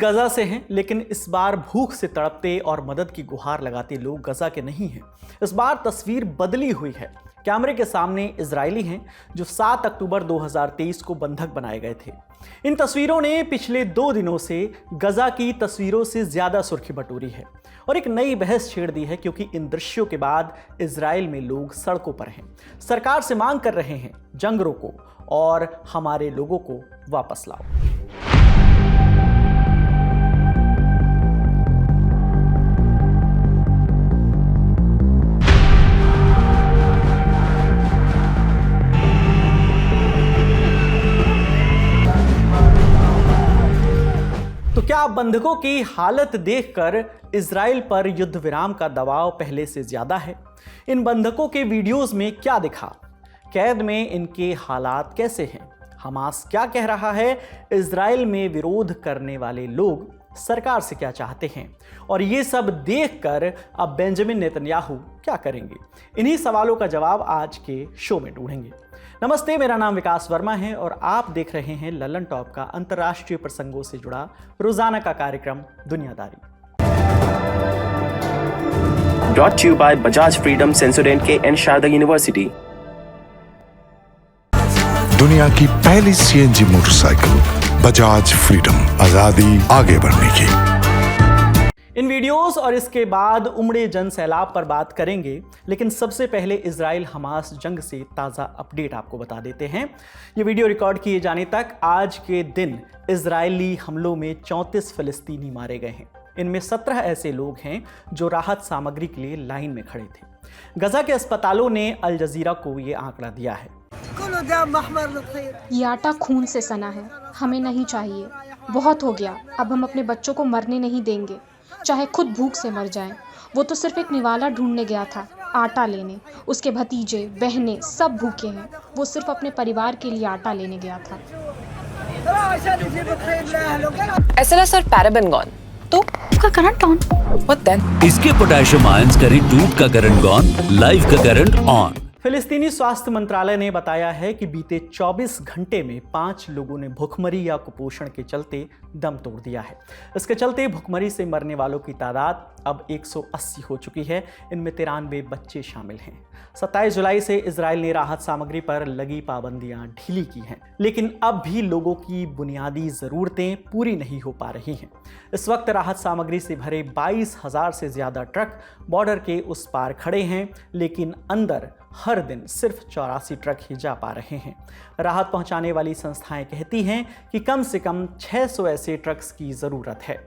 गजा से हैं, लेकिन इस बार भूख से तड़पते और मदद की गुहार लगाते लोग गजा के नहीं हैं। इस बार तस्वीर बदली हुई है। कैमरे के सामने इजरायली हैं जो 7 अक्टूबर 2023 को बंधक बनाए गए थे। इन तस्वीरों ने पिछले 2 दिनों से गजा की तस्वीरों से ज्यादा सुर्खी बटोरी है और एक नई बहस छेड़ दी है, क्योंकि इन दृश्यों के बाद इजराइल में लोग सड़कों पर हैं, सरकार से मांग कर रहे हैं जंग रोको और हमारे लोगों को वापस लाओ। तो क्या बंधकों की हालत देखकर इजराइल पर युद्ध विराम का दबाव पहले से ज्यादा है? इन बंधकों के वीडियोस में क्या दिखा? कैद में इनके हालात कैसे हैं? हमास क्या कह रहा है? इजराइल में विरोध करने वाले लोग सरकार से क्या चाहते हैं? और ये सब देखकर अब बेंजामिन नेतन्याहू क्या करेंगे? इन्हीं सवालों का जवाब आज के शो में ढूंढेंगे। नमस्ते, मेरा नाम विकास वर्मा है और आप देख रहे हैं ललन टॉप का अंतर्राष्ट्रीय प्रसंगों से जुड़ा रोजाना का कार्यक्रम दुनियादारी। Brought to you by Bajaj Freedom Sensodyne के एन शारदा यूनिवर्सिटी। दुनिया की पहली सीएनजी मोटरसाइकिल बजाज फ्रीडम, आजादी आगे बढ़ने की। इन वीडियोस और इसके बाद उमड़े जन सैलाब पर बात करेंगे, लेकिन सबसे पहले इजराइल हमास जंग से ताज़ा अपडेट आपको बता देते हैं। ये वीडियो रिकॉर्ड किए जाने तक आज के दिन इजरायली हमलों में 34 फिलिस्तीनी मारे गए हैं। इनमें 17 ऐसे लोग हैं जो राहत सामग्री के लिए लाइन में खड़े थे। गजा के अस्पतालों ने अल जजीरा को ये आंकड़ा दिया है। ये आटा खून से सना है, हमें नहीं चाहिए, बहुत हो गया। अब हम अपने बच्चों को मरने नहीं देंगे, चाहे खुद भूख से मर जाएं। वो तो सिर्फ एक निवाला ढूंढने गया था, आटा लेने। उसके भतीजे बहनें सब भूखे हैं। वो सिर्फ अपने परिवार के लिए आटा लेने गया था। SLS और पैराबेन तो उसका करंट ऑन। What then? इसके पोटेशियम आयंस करें टूट का करंट गॉन, लाइव का करंट ऑन। फिलिस्तीनी स्वास्थ्य मंत्रालय ने बताया है कि बीते 24 घंटे में 5 लोगों ने भूखमरी या कुपोषण के चलते दम तोड़ दिया है। इसके चलते भूखमरी से मरने वालों की तादाद अब 180 हो चुकी है। इनमें 93 बच्चे शामिल हैं। 27 जुलाई से इजराइल ने राहत सामग्री पर लगी पाबंदियां ढीली की हैं, लेकिन अब भी लोगों की बुनियादी ज़रूरतें पूरी नहीं हो पा रही हैं। इस वक्त राहत सामग्री से भरे 22,000 से ज़्यादा ट्रक बॉर्डर के उस पार खड़े हैं, लेकिन अंदर हर दिन सिर्फ 84 ट्रक ही जा पा रहे हैं। राहत पहुंचाने वाली संस्थाएं कहती हैं कि कम से कम 600 ऐसे ट्रक्स की ज़रूरत है।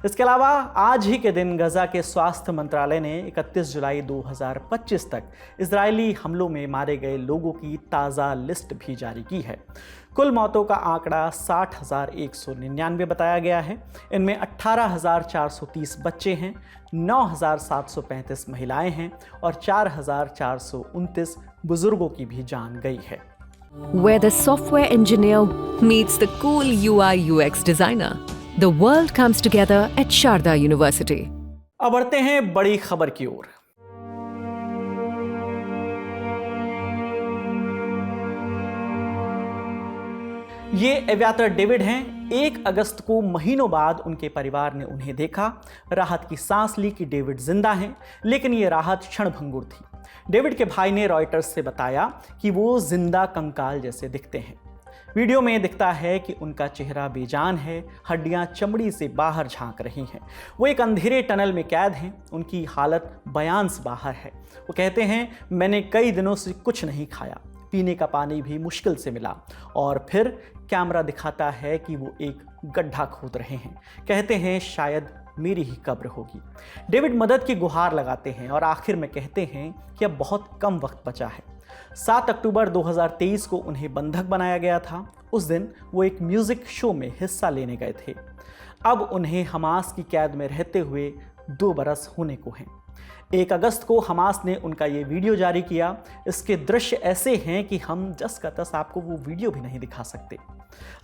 इसके अलावा आज ही के दिन गजा के स्वास्थ्य मंत्रालय ने 31 जुलाई 2025 तक इजरायली हमलों में मारे गए लोगों की ताज़ा लिस्ट भी जारी की है। कुल मौतों का आंकड़ा 60,199 बताया गया है। इनमें 18,430 बच्चे हैं, 9,735 महिलाएं हैं और 4,429 बुजुर्गों की भी जान गई है। Where the software engineer meets the cool UI UX designer, the world comes together at Sharda University. अब बढ़ते हैं बड़ी खबर की ओर। ये एवियाटर डेविड हैं। 1 अगस्त को महीनों बाद उनके परिवार ने उन्हें देखा। राहत की सांस ली कि डेविड जिंदा हैं, लेकिन ये राहत क्षणभंगुर थी। डेविड के भाई ने रॉयटर्स से बताया कि वो जिंदा कंकाल जैसे दिखते हैं। वीडियो में दिखता है कि उनका चेहरा बेजान है, हड्डियां चमड़ी से बाहर झांक रही हैं। वो एक अंधेरे टनल में कैद हैं। उनकी हालत बयान से बाहर है। वो कहते हैं, मैंने कई दिनों से कुछ नहीं खाया, पीने का पानी भी मुश्किल से मिला। और फिर कैमरा दिखाता है कि वो एक गड्ढा खोद रहे हैं। कहते हैं, शायद मेरी ही कब्र होगी। डेविड मदद की गुहार लगाते हैं और आखिर में कहते हैं कि अब बहुत कम वक्त बचा है। 7 अक्टूबर 2023 को उन्हें बंधक बनाया गया था। उस दिन वो एक म्यूजिक शो में हिस्सा लेने गए थे। अब उन्हें हमास की कैद में रहते हुए 2 बरस होने को हैं। 1 अगस्त को हमास ने उनका ये वीडियो जारी किया। इसके दृश्य ऐसे हैं कि हम जस का तस आपको वो वीडियो भी नहीं दिखा सकते।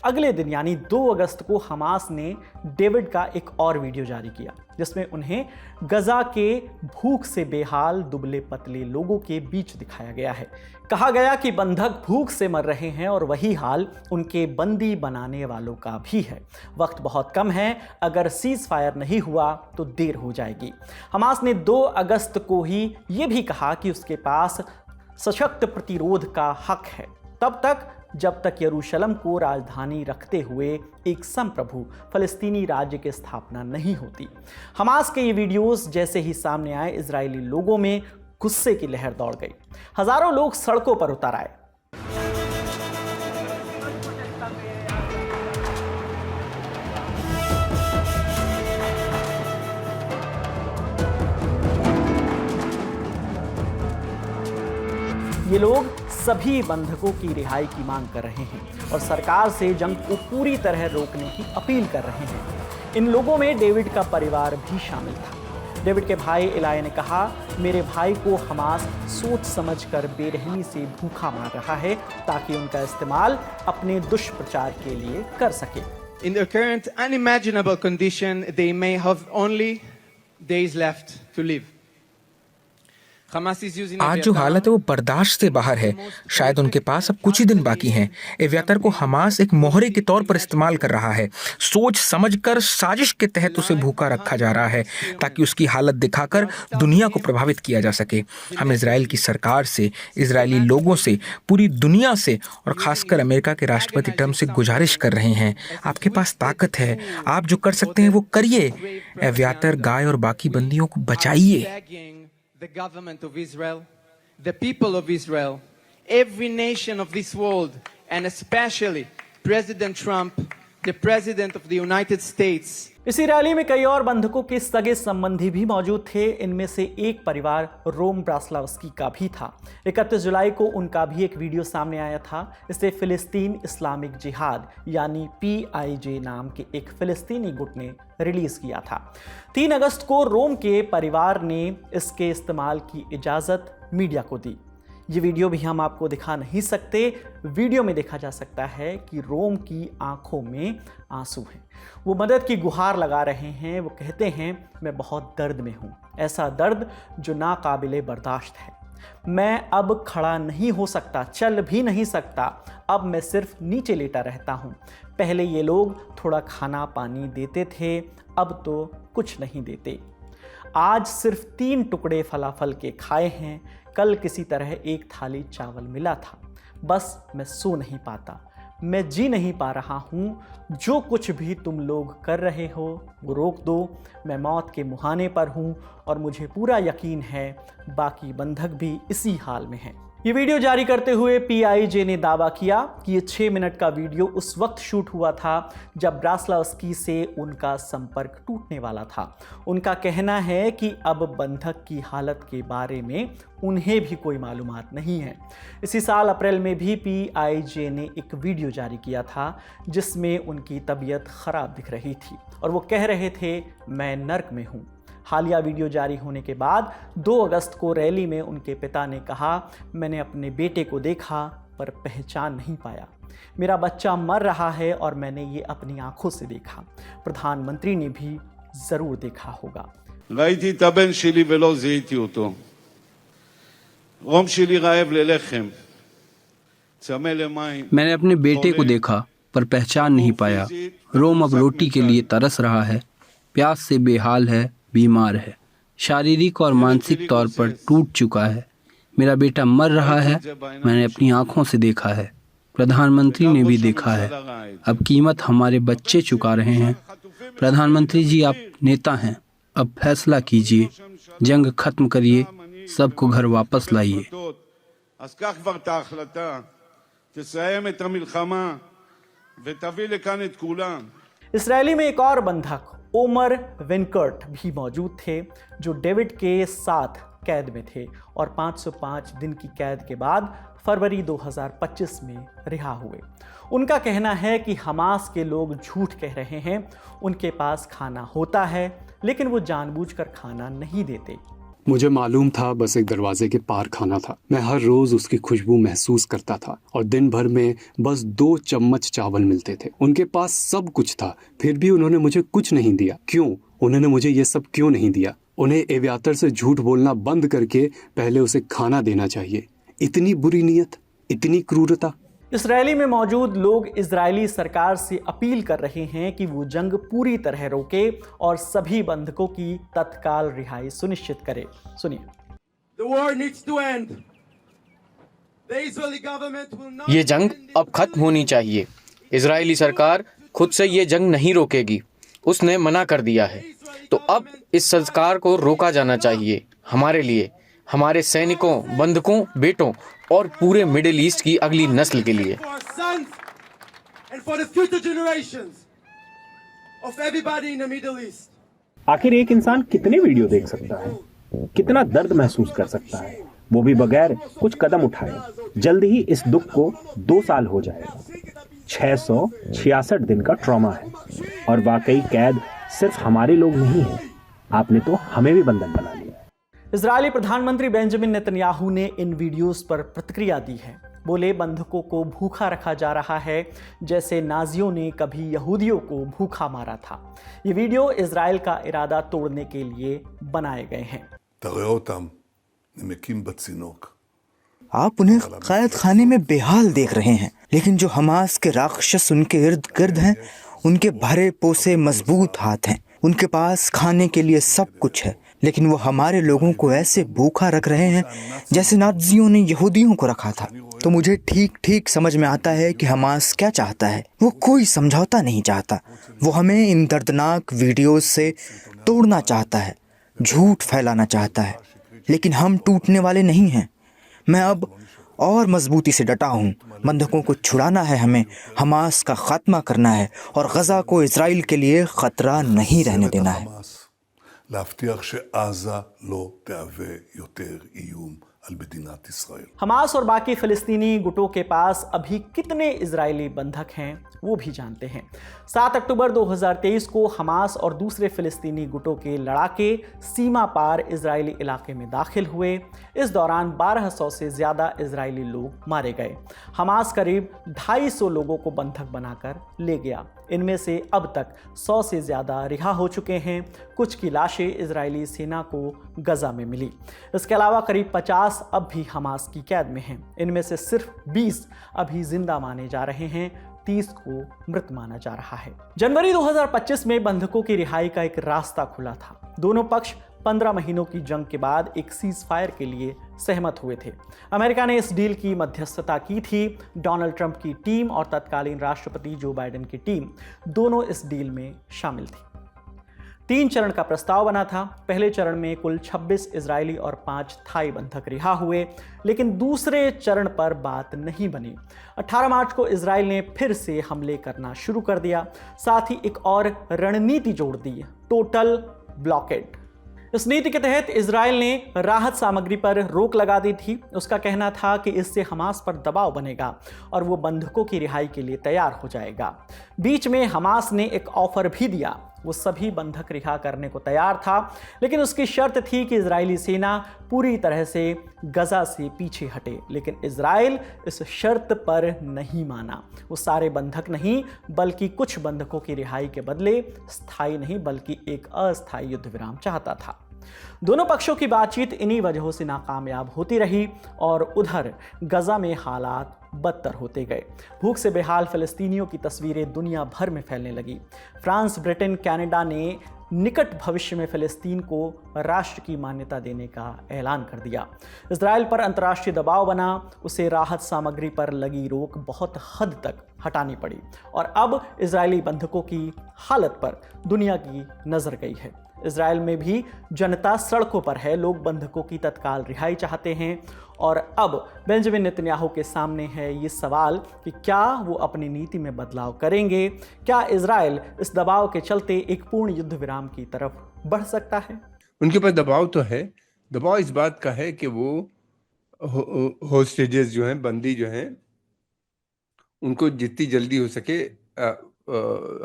अगले दिन यानी 2 अगस्त को हमास ने डेविड का एक और वीडियो जारी किया, जिसमें उन्हें गजा के भूख से बेहाल दुबले पतले लोगों के बीच दिखाया गया है। कहा गया कि बंधक भूख से मर रहे हैं और वही हाल उनके बंदी बनाने वालों का भी है। वक्त बहुत कम है, अगर सीज फायर नहीं हुआ तो देर हो जाएगी। हमास ने 2 अगस्त को ही ये भी कहा कि उसके पास सशक्त प्रतिरोध का हक है, तब तक जब तक यरूशलेम को राजधानी रखते हुए एक संप्रभु फलस्तीनी राज्य की स्थापना नहीं होती। हमास के ये वीडियोस जैसे ही सामने आए, इजरायली लोगों में गुस्से की लहर दौड़ गई। हजारों लोग सड़कों पर उतर आए। ये लोग सभी बंधकों की रिहाई की मांग कर रहे हैं और सरकार से जंग को पूरी तरह रोकने की अपील कर रहे हैं। इन लोगों में डेविड का परिवार भी शामिल था। डेविड के भाई इलाई ने कहा, मेरे भाई को हमास सोच समझकर बेरहमी से भूखा मार रहा है ताकि उनका इस्तेमाल अपने दुष्प्रचार के लिए कर सके। In their current unimaginable condition, they may have only days left to live. आज जो हालत है वो बर्दाश्त से बाहर है। शायद उनके पास अब कुछ ही दिन बाकी हैं। एव्यातर को हमास एक मोहरे के तौर पर इस्तेमाल कर रहा है। सोच समझकर साजिश के तहत उसे भूखा रखा जा रहा है ताकि उसकी हालत दिखाकर दुनिया को प्रभावित किया जा सके। हम इजराइल की सरकार से, इजरायली लोगों से, पूरी दुनिया से और खासकर अमेरिका के राष्ट्रपति ट्रंप से गुजारिश कर रहे हैं, आपके पास ताकत है, आप जो कर सकते हैं वो करिए। एव्यातर, गाय और बाकी बंदियों को बचाइए। The government of Israel, the people of Israel, every nation of this world, and especially President Trump, the President of the United States. इसी रैली में कई और बंधकों के सगे संबंधी भी मौजूद थे। इनमें से एक परिवार रोम ब्रास्लावस्की का भी था। 31 जुलाई को उनका भी एक वीडियो सामने आया था। इसे फिलिस्तीन इस्लामिक जिहाद यानी PIJ नाम के एक फिलिस्तीनी गुट ने रिलीज किया था। 3 अगस्त को रोम के परिवार ने इसके इस्तेमाल की इजाज़त मीडिया को दी। ये वीडियो भी हम आपको दिखा नहीं सकते। वीडियो में देखा जा सकता है कि रोम की आंखों में आंसू हैं। वो मदद की गुहार लगा रहे हैं। वो कहते हैं, मैं बहुत दर्द में हूँ, ऐसा दर्द जो नाकाबिले बर्दाश्त है। मैं अब खड़ा नहीं हो सकता, चल भी नहीं सकता। अब मैं सिर्फ नीचे लेटा रहता हूँ। पहले ये लोग थोड़ा खाना पानी देते थे, अब तो कुछ नहीं देते। आज सिर्फ 3 टुकड़े फलाफल के खाए हैं। कल किसी तरह एक थाली चावल मिला था। बस मैं सो नहीं पाता, मैं जी नहीं पा रहा हूँ। जो कुछ भी तुम लोग कर रहे हो वो रोक दो। मैं मौत के मुहाने पर हूँ और मुझे पूरा यकीन है बाकी बंधक भी इसी हाल में हैं। ये वीडियो जारी करते हुए PIJ ने दावा किया कि ये 6 मिनट का वीडियो उस वक्त शूट हुआ था जब ब्रास्लावस्की से उनका संपर्क टूटने वाला था। उनका कहना है कि अब बंधक की हालत के बारे में उन्हें भी कोई मालूमात नहीं है। इसी साल अप्रैल में भी PIJ ने एक वीडियो जारी किया था जिसमें उनकी तबीयत खराब दिख रही थी और वो कह रहे थे, मैं नर्क में हूँ। हालिया वीडियो जारी होने के बाद 2 अगस्त को रैली में उनके पिता ने कहा, मैंने अपने बेटे को देखा पर पहचान नहीं पाया। मेरा बच्चा मर रहा है और मैंने ये अपनी आंखों से देखा। प्रधानमंत्री ने भी जरूर देखा होगा। ראיתי את הבן שלי ולא זיהיתי אותו. רום שלי רעב ללחם. צמא למים. मैंने अपने बेटे को देखा पर पहचान नहीं पाया। रोम अब रोटी के लिए तरस रहा है, प्यास से बेहाल है, बीमार है, शारीरिक और मानसिक तौर पर टूट चुका है। मेरा बेटा मर रहा है, मैंने अपनी आंखों से देखा है। प्रधानमंत्री ने भी देखा है। अब कीमत हमारे बच्चे चुका रहे हैं। प्रधानमंत्री जी, आप नेता हैं, अब फैसला कीजिए, जंग खत्म करिए, सबको घर वापस लाइए। इसराइली में एक और बंधक ओमर वेनकर्ट भी मौजूद थे जो डेविड के साथ कैद में थे और 505 दिन की कैद के बाद फरवरी 2025 में रिहा हुए। उनका कहना है कि हमास के लोग झूठ कह रहे हैं, उनके पास खाना होता है लेकिन वो जानबूझकर खाना नहीं देते। मुझे मालूम था बस एक दरवाजे के पार खाना था। मैं हर रोज उसकी खुशबू महसूस करता था और दिन भर में बस 2 चम्मच चावल मिलते थे। उनके पास सब कुछ था, फिर भी उन्होंने मुझे कुछ नहीं दिया। क्यों? उन्होंने मुझे ये सब क्यों नहीं दिया? उन्हें एवियातर से झूठ बोलना बंद करके पहले उसे खाना देना चाहिए। इतनी बुरी नीयत, इतनी क्रूरता। इसराइली में मौजूद लोग इजरायली सरकार से अपील कर रहे हैं कि वो जंग पूरी तरह रोके और सभी बंधकों की तत्काल रिहाई सुनिश्चित करे। सुनिए। ये जंग अब खत्म होनी चाहिए। इजरायली सरकार खुद से ये जंग नहीं रोकेगी, उसने मना कर दिया है। तो अब इस सरकार को रोका जाना चाहिए, हमारे लिए, हमारे सैनिकों, बंधकों, बेटों और पूरे मिडिल ईस्ट की अगली नस्ल के लिए। आखिर एक इंसान कितने वीडियो देख सकता है, कितना दर्द महसूस कर सकता है, वो भी बगैर कुछ कदम उठाए। जल्द ही इस दुख को 2 साल हो जाएगा। 666 दिन का ट्रॉमा है और वाकई कैद सिर्फ हमारे लोग नहीं हैं, आपने तो हमें भी बंधक बना लिया। इजरायली प्रधानमंत्री बेंजामिन नेतन्याहू ने इन वीडियोस पर प्रतिक्रिया दी है। बोले बंधकों को भूखा रखा जा रहा है जैसे नाजियों ने कभी यहूदियों को भूखा मारा था। ये वीडियो इजराइल का इरादा तोड़ने के लिए बनाए गए हैं। आप उन्हें कैद खाने में बेहाल देख रहे हैं, लेकिन जो हमास के राक्षस उनके इर्द गिर्द हैं, उनके भरे पोसे मजबूत हाथ हैं, उनके पास खाने के लिए सब कुछ है, लेकिन वो हमारे लोगों को ऐसे भूखा रख रहे हैं जैसे नाज़ियों ने यहूदियों को रखा था। तो मुझे ठीक ठीक समझ में आता है कि हमास क्या चाहता है। वो कोई समझौता नहीं चाहता, वो हमें इन दर्दनाक वीडियोस से तोड़ना चाहता है, झूठ फैलाना चाहता है, लेकिन हम टूटने वाले नहीं हैं। मैं अब और मजबूती से डटा हूँ। बंधकों को छुड़ाना है हमें, हमास का खात्मा करना है और गजा को इजराइल के लिए खतरा नहीं रहने देना है। להבטיח שעזה לא תהווה יותר איום על מדינת ישראל। हमास और बाकी फिलिस्तीनी गुटों के पास अभी कितने इजरायली बंधक हैं वो भी जानते हैं। 7 अक्टूबर 2023 को हमास और दूसरे फिलिस्तीनी गुटों के लड़ाके सीमा पार इजरायली इलाके में दाखिल हुए। इस दौरान 1200 से ज़्यादा इजरायली लोग मारे गए। हमास करीब 250 लोगों को बंधक बनाकर ले गया। इनमें से अब तक 100 से ज़्यादा रिहा हो चुके हैं। कुछ की लाशें इजरायली सेना को गजा में मिली। इसके अलावा करीब 50 अब भी हमास की कैद में हैं। इनमें से सिर्फ 20 अभी जिंदा माने जा रहे हैं, 30 को मृत माना जा रहा है। जनवरी 2025 में बंधकों की रिहाई का एक रास्ता खुला था। दोनों पक्ष 15 महीनों की जंग के बाद एक सीज फायर के लिए सहमत हुए थे। अमेरिका ने इस डील की मध्यस्थता की थी। डोनाल्ड ट्रंप की टीम और तत्कालीन राष्ट्रपति जो बाइडेन की टीम दोनों इस डील में शामिल थी। 3 चरण का प्रस्ताव बना था। पहले चरण में कुल 26 इजरायली और 5 थाई बंधक रिहा हुए, लेकिन दूसरे चरण पर बात नहीं बनी। 18 मार्च को इजराइल ने फिर से हमले करना शुरू कर दिया। साथ ही एक और रणनीति जोड़ दी, टोटल ब्लॉकेड। इस नीति के तहत इजराइल ने राहत सामग्री पर रोक लगा दी थी। उसका कहना था कि इससे हमास पर दबाव बनेगा और वो बंधकों की रिहाई के लिए तैयार हो जाएगा। बीच में हमास ने एक ऑफर भी दिया, वो सभी बंधक रिहा करने को तैयार था, लेकिन उसकी शर्त थी कि इजरायली सेना पूरी तरह से गजा से पीछे हटे। लेकिन इजराइल इस शर्त पर नहीं माना। वो सारे बंधक नहीं बल्कि कुछ बंधकों की रिहाई के बदले स्थायी नहीं बल्कि एक अस्थायी युद्ध विराम चाहता था। दोनों पक्षों की बातचीत इन्हीं वजहों से नाकामयाब होती रही और उधर गजा में हालात बदतर होते गए। भूख से बेहाल फिलिस्तीनियों की तस्वीरें दुनिया भर में फैलने लगी। फ्रांस, ब्रिटेन, कनाडा ने निकट भविष्य में फिलिस्तीन को राष्ट्र की मान्यता देने का ऐलान कर दिया। इजराइल पर अंतर्राष्ट्रीय दबाव बना, उसे राहत सामग्री पर लगी रोक बहुत हद तक हटानी पड़ी और अब इजरायली बंधकों की हालत पर दुनिया की नजर गई है। इजराइल में भी जनता सड़कों पर है। लोग बंधकों की तत्काल रिहाई चाहते हैं और अब बेंजामिन नेतन्याहू के सामने है ये सवाल कि क्या वो अपनी नीति में बदलाव करेंगे। क्या इजराइल इस दबाव के चलते एक पूर्ण युद्ध विराम की तरफ बढ़ सकता है? उनके पास दबाव तो है। दबाव इस बात का है कि वो होस्टेजेस जो हैं, बंदी जो हैं, उनको जितनी जल्दी हो सके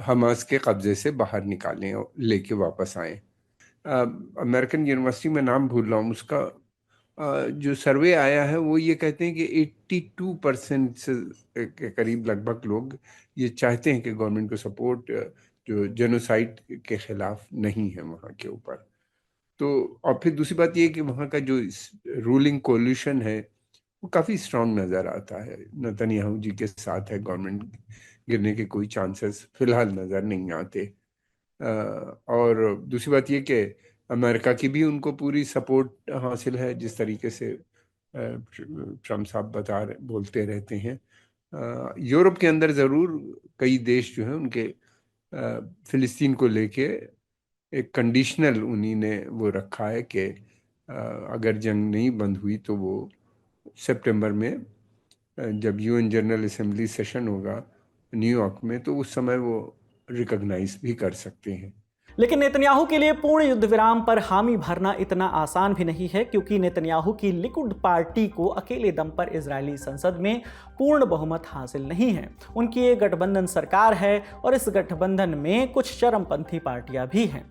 हमास के कब्जे से बाहर निकालें और लेके वापस आएं। अमेरिकन यूनिवर्सिटी में नाम भूल रहा हूँ उसका, जो सर्वे आया है वो ये कहते हैं कि 82% से के करीब लगभग लोग ये चाहते हैं कि गवर्नमेंट को सपोर्ट जो जेनोसाइड के खिलाफ नहीं है वहाँ के ऊपर। तो और फिर दूसरी बात ये कि वहाँ का जो रूलिंग कोलिशन है वो काफ़ी स्ट्रांग नज़र आता है। नेतन्याहू जी के साथ है गवर्नमेंट, गिरने के कोई चांसेस फिलहाल नज़र नहीं आते। और दूसरी बात ये कि अमेरिका की भी उनको पूरी सपोर्ट हासिल है, जिस तरीके से ट्रम्प साहब बोलते रहते हैं। यूरोप के अंदर ज़रूर कई देश जो हैं उनके फ़िलिस्तीन को लेके एक कंडीशनल उन्हीं ने वो रखा है कि अगर जंग नहीं बंद हुई तो वो सितंबर में जब यूएन जनरल असेंबली सेशन होगा न्यूयॉर्क में, तो उस समय वो रिकॉग्नाइज भी कर सकते हैं। लेकिन नेतन्याहू के लिए पूर्ण युद्ध विराम पर हामी भरना इतना आसान भी नहीं है, क्योंकि नेतन्याहू की लिकुड पार्टी को अकेले दम पर इजरायली संसद में पूर्ण बहुमत हासिल नहीं है। उनकी एक गठबंधन सरकार है और इस गठबंधन में कुछ चरमपंथी पार्टियां भी हैं,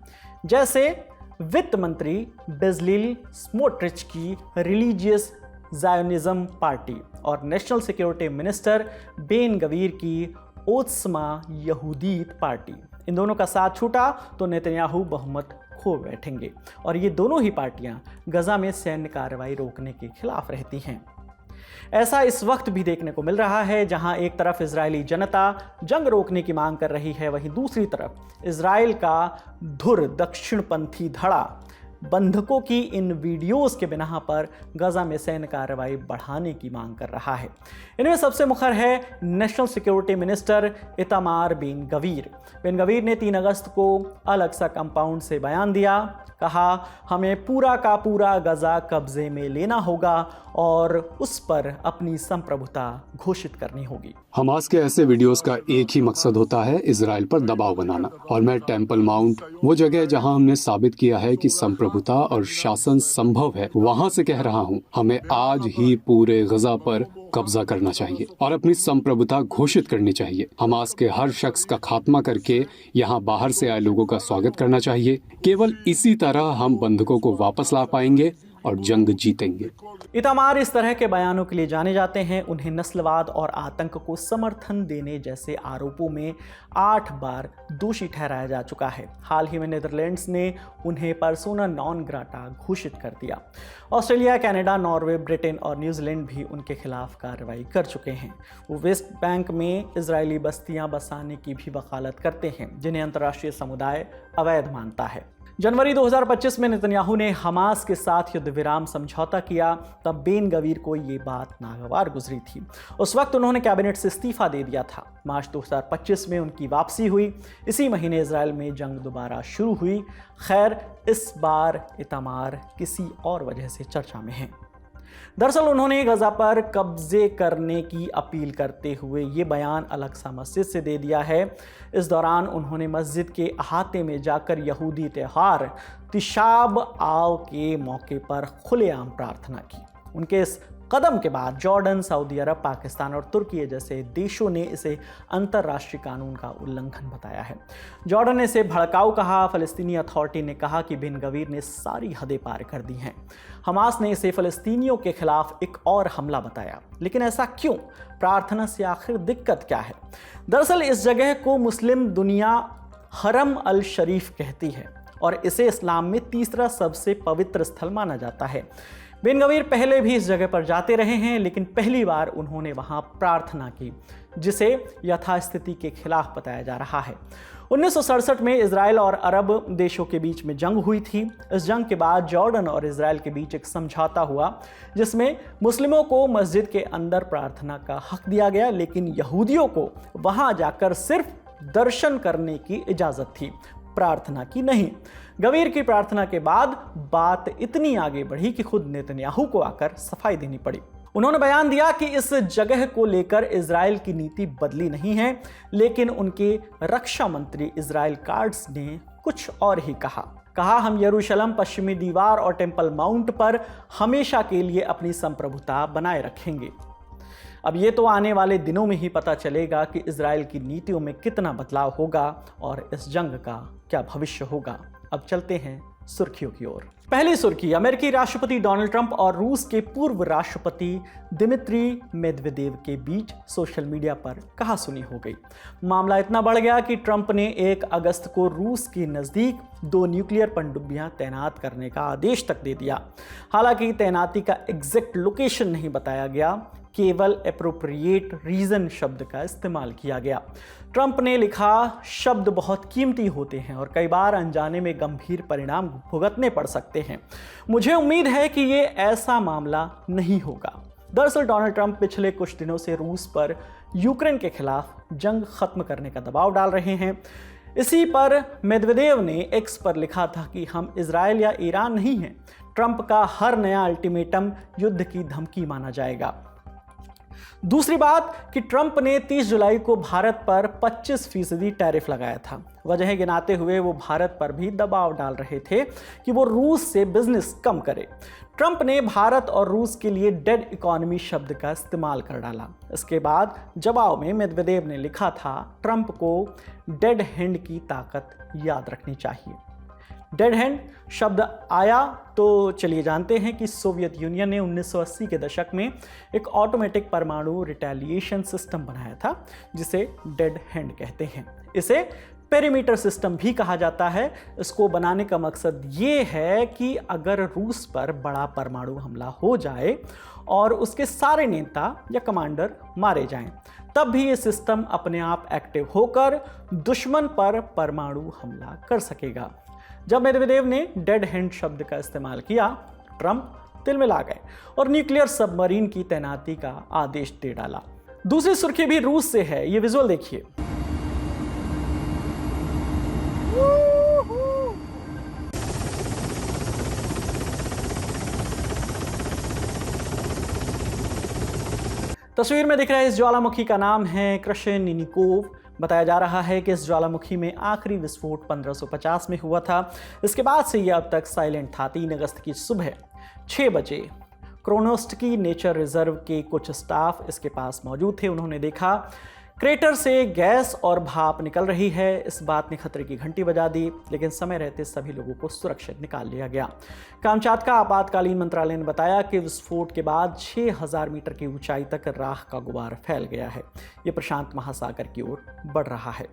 जैसे वित्त मंत्री बेजलिल स्मोट्रिच की रिलीजियस जायोनिज्म पार्टी और national security minister Ben Gvir की ओत्समा यहूदीत पार्टी। इन दोनों का साथ छूटा तो नेतन्याहू बहुमत खो बैठेंगे और ये दोनों ही पार्टियां गजा में सैन्य कार्रवाई रोकने के खिलाफ रहती हैं। ऐसा इस वक्त भी देखने को मिल रहा है, जहां एक तरफ इजरायली जनता जंग रोकने की मांग कर रही है, वहीं दूसरी तरफ इजराइल का धुर दक्षिणपंथी धड़ा बंधकों की इन वीडियोस के बिना पर गजा में सैन्य कार्रवाई बढ़ाने की मांग कर रहा है। इनमें सबसे मुखर है national security minister Itamar Ben Gvir. Ben Gvir ने 3 अगस्त को अल अक्सा कंपाउंड से बयान दिया, कहा हमें पूरा का पूरा गजा कब्जे में लेना होगा और उस पर अपनी संप्रभुता घोषित करनी होगी। हमास के ऐसे वीडियोस का एक ही मकसद होता है, इजराइल पर दबाव बनाना। और मैं टेम्पल माउंट, वो जगह है जहां हमने साबित किया है कि संप्रभुता और शासन संभव है, वहां से कह रहा हूं, हमें आज ही पूरे गजा पर कब्जा करना चाहिए और अपनी संप्रभुता घोषित करनी चाहिए। हमास के हर शख्स का खात्मा करके यहाँ बाहर से आए लोगों का स्वागत करना चाहिए। केवल इसी तरह हम बंधकों को वापस ला पाएंगे और जंग जीतेंगे। इतामार इस तरह के बयानों के लिए जाने जाते हैं। उन्हें नस्लवाद और आतंक को समर्थन देने जैसे आरोपों में 8 बार दोषी ठहराया जा चुका है। हाल ही में नीदरलैंड्स ने उन्हें पर्सोना नॉन ग्राटा घोषित कर दिया। ऑस्ट्रेलिया, कनाडा, नॉर्वे, ब्रिटेन और न्यूजीलैंड भी उनके खिलाफ कार्रवाई कर चुके हैं। वो वेस्ट बैंक में इजरायली बस्तियां बसाने की भी वकालत करते हैं, जिन्हें अंतर्राष्ट्रीय समुदाय अवैध मानता है। जनवरी 2025 में नेतन्याहू ने हमास के साथ युद्ध विराम समझौता किया, तब बेन गवीर को ये बात नागवार गुजरी थी। उस वक्त उन्होंने कैबिनेट से इस्तीफा दे दिया था। मार्च 2025 में उनकी वापसी हुई। इसी महीने इजराइल में जंग दोबारा शुरू हुई। खैर, इस बार इतामार किसी और वजह से चर्चा में हैं। दरअसल उन्होंने गजा पर कब्जे करने की अपील करते हुए ये बयान अल अक्सा मस्जिद से दे दिया है। इस दौरान उन्होंने मस्जिद के अहाते में जाकर यहूदी त्योहार तिशाब आव के मौके पर खुलेआम प्रार्थना की। उनके इस कदम के बाद जॉर्डन, सऊदी अरब, पाकिस्तान और तुर्की जैसे देशों ने इसे अंतर्राष्ट्रीय कानून का उल्लंघन बताया है। जॉर्डन ने इसे भड़काऊ कहा। फ़लस्तीनी अथॉरिटी ने कहा कि बेन गवीर ने सारी हदें पार कर दी हैं। हमास ने इसे फ़लस्तीनियों के खिलाफ एक और हमला बताया। लेकिन ऐसा क्यों? प्रार्थना से आखिर दिक्कत क्या है? दरअसल इस जगह को मुस्लिम दुनिया हरम अल शरीफ कहती है और इसे इस्लाम में तीसरा सबसे पवित्र स्थल माना जाता है। बेन गवीर पहले भी इस जगह पर जाते रहे हैं, लेकिन पहली बार उन्होंने वहां प्रार्थना की, जिसे यथास्थिति के खिलाफ बताया जा रहा है। 1967 में इजराइल और अरब देशों के बीच में जंग हुई थी। इस जंग के बाद जॉर्डन और इजराइल के बीच एक समझौता हुआ, जिसमें मुस्लिमों को मस्जिद के अंदर प्रार्थना का हक दिया गया, लेकिन यहूदियों को वहां जाकर सिर्फ दर्शन करने की इजाजत थी, प्रार्थना की नहीं। गवीर की प्रार्थना के बाद बात इतनी आगे बढ़ी कि खुद नेतन्याहू को आकर सफाई देनी पड़ी। उन्होंने बयान दिया कि इस जगह को लेकर इजराइल की नीति बदली नहीं है, लेकिन उनके रक्षा मंत्री इजराइल काट्ज ने कुछ और ही कहा हम यरूशलेम, पश्चिमी दीवार और टेम्पल माउंट पर हमेशा के लिए अपनी संप्रभुता बनाए रखेंगे। अब ये तो आने वाले दिनों में ही पता चलेगा कि इजराइल की नीतियों में कितना बदलाव होगा और इस जंग का क्या भविष्य होगा। अब चलते हैं सुर्खियों की ओर। पहली सुर्खी, अमेरिकी राष्ट्रपति डोनाल्ड ट्रंप और रूस के पूर्व राष्ट्रपति दिमित्री मेदवेदेव के बीच सोशल मीडिया पर कहासुनी हो गई। मामला इतना बढ़ गया कि ट्रंप ने 1 अगस्त को रूस के नज़दीक 2 न्यूक्लियर पनडुब्बियां तैनात करने का आदेश तक दे दिया। हालांकि तैनाती का एग्जैक्ट लोकेशन नहीं बताया गया, केवल एप्रोप्रिएट रीजन शब्द का इस्तेमाल किया गया। ट्रंप ने लिखा, शब्द बहुत कीमती होते हैं और कई बार अनजाने में गंभीर परिणाम भुगतने पड़ सकते हैं। मुझे उम्मीद है कि ये ऐसा मामला नहीं होगा। दरअसल डोनाल्ड ट्रंप पिछले कुछ दिनों से रूस पर यूक्रेन के खिलाफ जंग खत्म करने का दबाव डाल रहे हैं। इसी पर मेदवेदेव ने एक्स पर लिखा था कि हम इजराइल या ईरान नहीं हैं। ट्रंप का हर नया अल्टीमेटम युद्ध की धमकी माना जाएगा। दूसरी बात कि ट्रंप ने 30 जुलाई को भारत पर 25% टैरिफ लगाया था। वजह गिनाते हुए वो भारत पर भी दबाव डाल रहे थे कि वो रूस से बिजनेस कम करे। ट्रंप ने भारत और रूस के लिए डेड इकोनॉमी शब्द का इस्तेमाल कर डाला। इसके बाद जवाब में मेदवेदेव ने लिखा था, ट्रंप को डेड हैंड की ताकत याद रखनी चाहिए। डेड हैंड शब्द आया तो चलिए जानते हैं कि सोवियत यूनियन ने 1980 के दशक में एक ऑटोमेटिक परमाणु रिटेलिएशन सिस्टम बनाया था जिसे डेड हैंड कहते हैं। इसे पेरीमीटर सिस्टम भी कहा जाता है। इसको बनाने का मकसद ये है कि अगर रूस पर बड़ा परमाणु हमला हो जाए और उसके सारे नेता या कमांडर मारे जाएं, तब भी ये सिस्टम अपने आप एक्टिव होकर दुश्मन पर परमाणु हमला कर सकेगा। जब मेदवेदेव ने डेड हैंड शब्द का इस्तेमाल किया, ट्रंप तिलमिला गए और न्यूक्लियर सबमरीन की तैनाती का आदेश दे डाला। दूसरी सुर्खी भी रूस से है, ये विजुअल देखिए। तस्वीर में दिख रहा है इस ज्वालामुखी का नाम है क्रशेनिनिकोव। बताया जा रहा है कि इस ज्वालामुखी में आखिरी विस्फोट 1550 में हुआ था। इसके बाद से यह अब तक साइलेंट था। 3 अगस्त की सुबह 6 बजे क्रोनोस्टकी नेचर रिजर्व के कुछ स्टाफ इसके पास मौजूद थे। उन्होंने देखा क्रेटर से गैस और भाप निकल रही है। इस बात ने खतरे की घंटी बजा दी, लेकिन समय रहते सभी लोगों को सुरक्षित निकाल लिया गया। कामचाटका आपातकालीन मंत्रालय ने बताया कि विस्फोट के बाद 6000 मीटर की ऊंचाई तक राख का गुबार फैल गया है। ये प्रशांत महासागर की ओर बढ़ रहा है।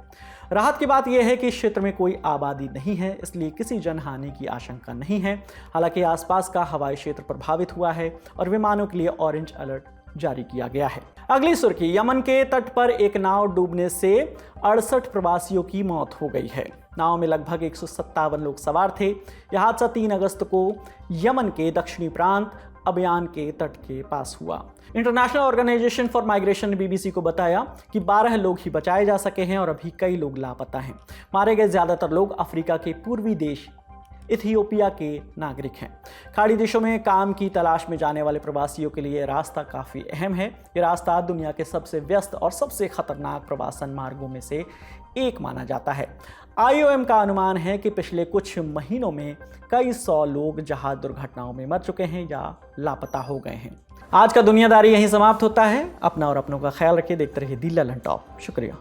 राहत की बात यह है कि इस क्षेत्र में कोई आबादी नहीं है, इसलिए किसी जनहानि की आशंका नहीं है। हालांकि आसपास का हवाई क्षेत्र प्रभावित हुआ है और विमानों के लिए ऑरेंज अलर्ट जारी किया गया है। अगली सुर्खी, यमन के तट पर एक नाव डूबने से 68 प्रवासियों की मौत हो गई है। नाव में लगभग 157 लोग सवार थे। यह हादसा 3 अगस्त को यमन के दक्षिणी प्रांत अबयान के तट के पास हुआ। इंटरनेशनल ऑर्गेनाइजेशन फॉर माइग्रेशन ने बीबीसी को बताया कि 12 लोग ही बचाए जा सके हैं और अभी कई लोग लापता हैं। मारे गए ज्यादातर लोग अफ्रीका के पूर्वी देश इथियोपिया के नागरिक हैं। खाड़ी देशों में काम की तलाश में जाने वाले प्रवासियों के लिए रास्ता काफ़ी अहम है। ये रास्ता दुनिया के सबसे व्यस्त और सबसे खतरनाक प्रवासन मार्गों में से एक माना जाता है। IOM का अनुमान है कि पिछले कुछ महीनों में कई 100 लोग जहाज दुर्घटनाओं में मर चुके हैं या लापता हो गए हैं। आज का दुनियादारी यहीं समाप्त होता है। अपना और अपनों का ख्याल रखिए। देखते रहिए दी ललन टॉप। शुक्रिया।